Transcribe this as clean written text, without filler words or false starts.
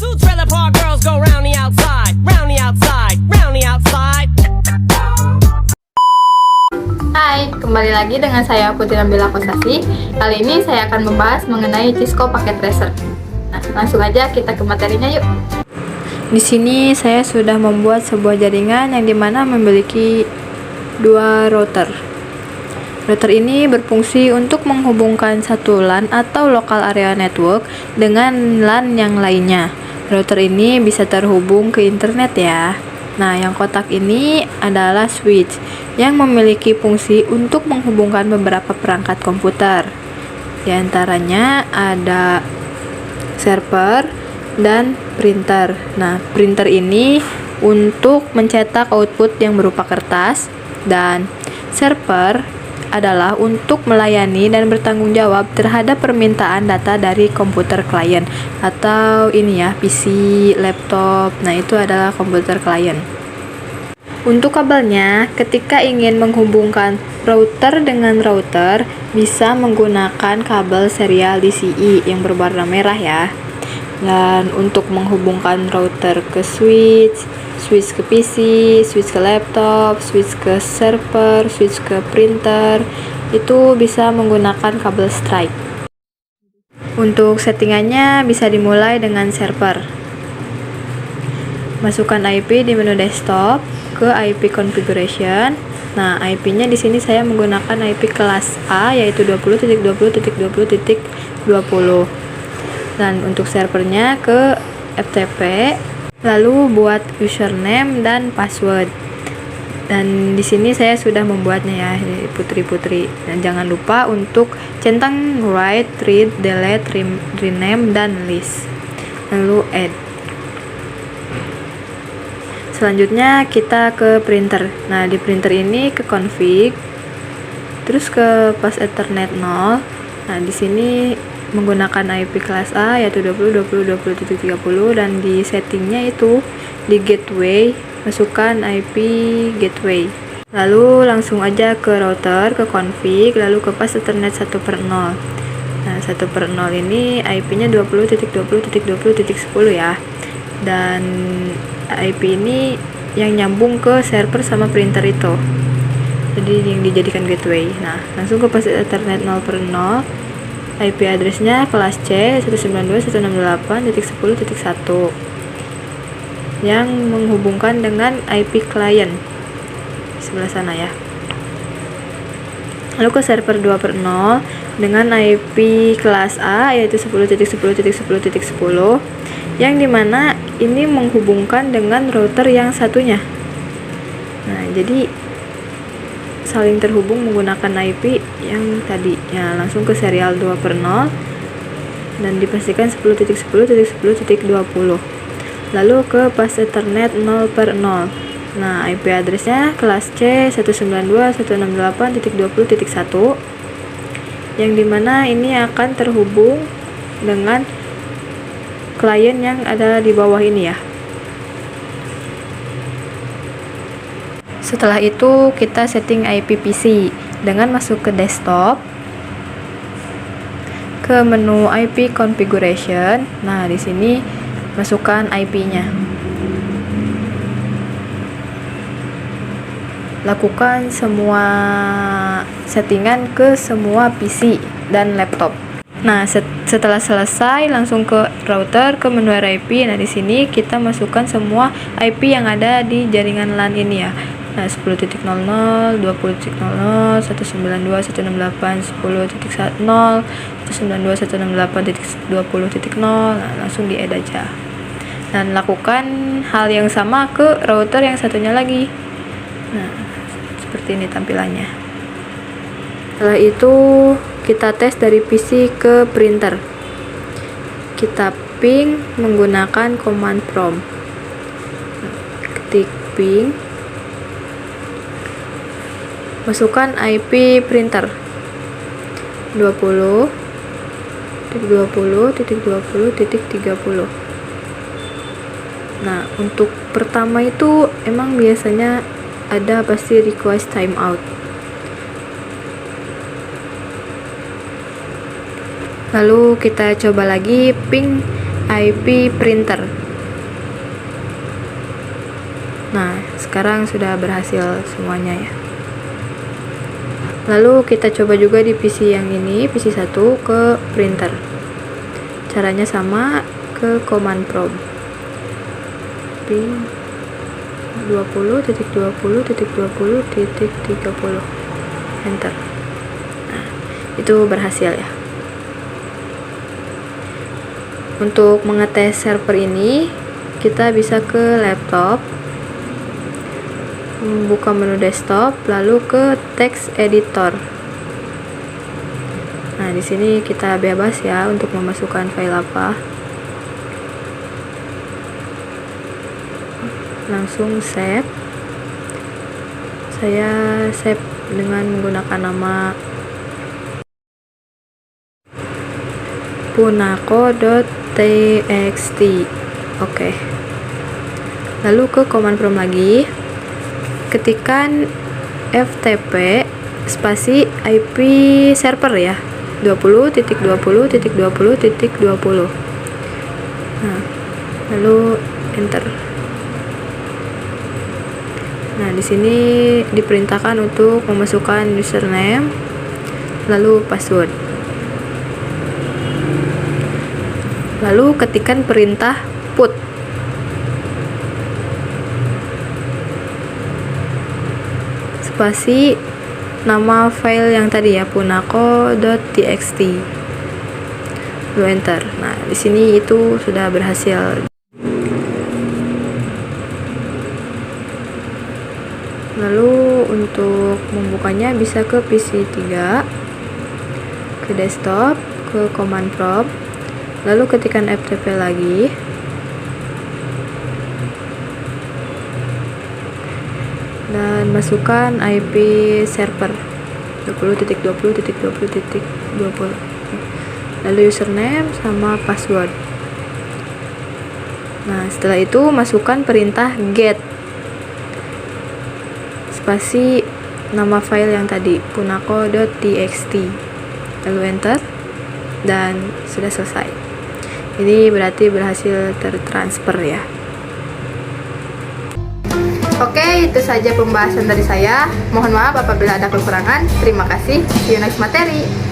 Two trailer park girls go round the outside, round the outside, round the outside. Hai, kembali lagi dengan saya Putri Nabila Kosasi. Kali ini saya akan membahas mengenai Cisco paket tracer. Nah, langsung aja kita ke materinya yuk. Di sini saya sudah membuat sebuah jaringan yang dimana memiliki dua router. Router ini berfungsi untuk menghubungkan satu LAN atau local area network dengan LAN yang lainnya. Router ini bisa terhubung ke internet ya. Nah, yang kotak ini adalah switch yang memiliki fungsi untuk menghubungkan beberapa perangkat komputer. Di antaranya ada server dan printer. Nah, printer ini untuk mencetak output yang berupa kertas, dan server adalah untuk melayani dan bertanggung jawab terhadap permintaan data dari komputer klien atau ini ya, PC, laptop. Nah, itu adalah komputer klien. Untuk kabelnya, ketika ingin menghubungkan router dengan router, bisa menggunakan kabel serial DCI yang berwarna merah ya. Dan untuk menghubungkan router ke switch, switch ke PC, switch ke laptop, switch ke server, switch ke printer, itu bisa menggunakan kabel strike. Untuk settingannya bisa dimulai dengan server. Masukkan IP di menu desktop ke IP configuration. Nah, IP-nya di sini saya menggunakan IP kelas A yaitu 20.20.20.20. Dan untuk servernya ke FTP. Lalu buat username dan password. Dan di sini saya sudah membuatnya ya, Putri-Putri. Dan jangan lupa untuk centang write, read, delete, rename, dan list. Lalu add. Selanjutnya kita ke printer. Nah, di printer ini ke config, terus ke pass Ethernet 0. Nah, di sini menggunakan IP kelas A yaitu 20.20.20.30, dan di settingnya itu di gateway masukkan IP gateway. Lalu langsung aja ke router, ke config, lalu ke pass Ethernet 1/0. Nah, 1/0 ini IP-nya 20.20.20.10 ya. Dan IP ini yang nyambung ke server sama printer itu. Jadi yang dijadikan gateway. Nah, langsung ke pass Ethernet 0/0. IP address-nya kelas C 192.168.10.1 yang menghubungkan dengan IP client di sebelah sana ya. Lalu ke server 2/0 dengan IP kelas A yaitu 10.10.10.10 yang dimana ini menghubungkan dengan router yang satunya. Nah, jadi saling terhubung menggunakan IP yang tadi ya. Langsung ke serial 2/0 dan dipastikan 10.10.10.20. lalu ke pass Ethernet 0/0. Nah, IP address-nya kelas C 192.168.20.1 yang dimana ini akan terhubung dengan klien yang ada di bawah ini ya. Setelah itu kita setting IP PC dengan masuk ke desktop, ke menu IP configuration. Nah, di sini masukkan IP-nya. Lakukan semua settingan ke semua PC dan laptop. Nah, setelah selesai langsung ke router, ke menu RIP. Nah, di sini kita masukkan semua IP yang ada di jaringan LAN ini ya. Nah, 10.00, 20.00, 192.168.10.10, 192.168.20.0. Nah, langsung di add aja. Dan lakukan hal yang sama ke router yang satunya lagi. Nah, seperti ini tampilannya. Setelah itu kita tes dari PC ke printer. Kita ping menggunakan command prompt. Ketik ping, masukkan IP printer 20.20.20.30. Nah, untuk pertama itu emang biasanya ada pasti request timeout. Lalu kita coba lagi ping IP printer. Nah, sekarang sudah berhasil semuanya ya. Lalu kita coba juga di PC yang ini, PC 1 ke printer. Caranya sama, ke command prompt. Pin 20.20.20.30. Enter. Nah, itu berhasil ya. Untuk mengetes server ini, kita bisa ke laptop, buka menu desktop, lalu ke text editor. Nah, di sini kita bebas ya untuk memasukkan file apa. Langsung save. Saya save dengan menggunakan nama punako.txt. Oke. Lalu ke command prompt lagi, ketikkan ftp spasi IP server ya, 20.20.20.20. Nah, lalu enter. Nah, di sini diperintahkan untuk memasukkan username lalu password. Lalu ketikkan perintah put. Spasi nama file yang tadi ya, punako.txt. Lalu enter. Nah, di sini itu sudah berhasil. Lalu untuk membukanya bisa ke PC 3, ke desktop, ke command prompt, lalu ketikkan ftp lagi. Dan masukkan IP server 20.20.20.20. Lalu username sama password. Nah, setelah itu masukkan perintah get spasi nama file yang tadi, punako.txt. Lalu enter dan sudah selesai. Ini berarti berhasil tertransfer ya. Oke, itu saja pembahasan dari saya. Mohon maaf apabila ada kekurangan. Terima kasih. See you next materi.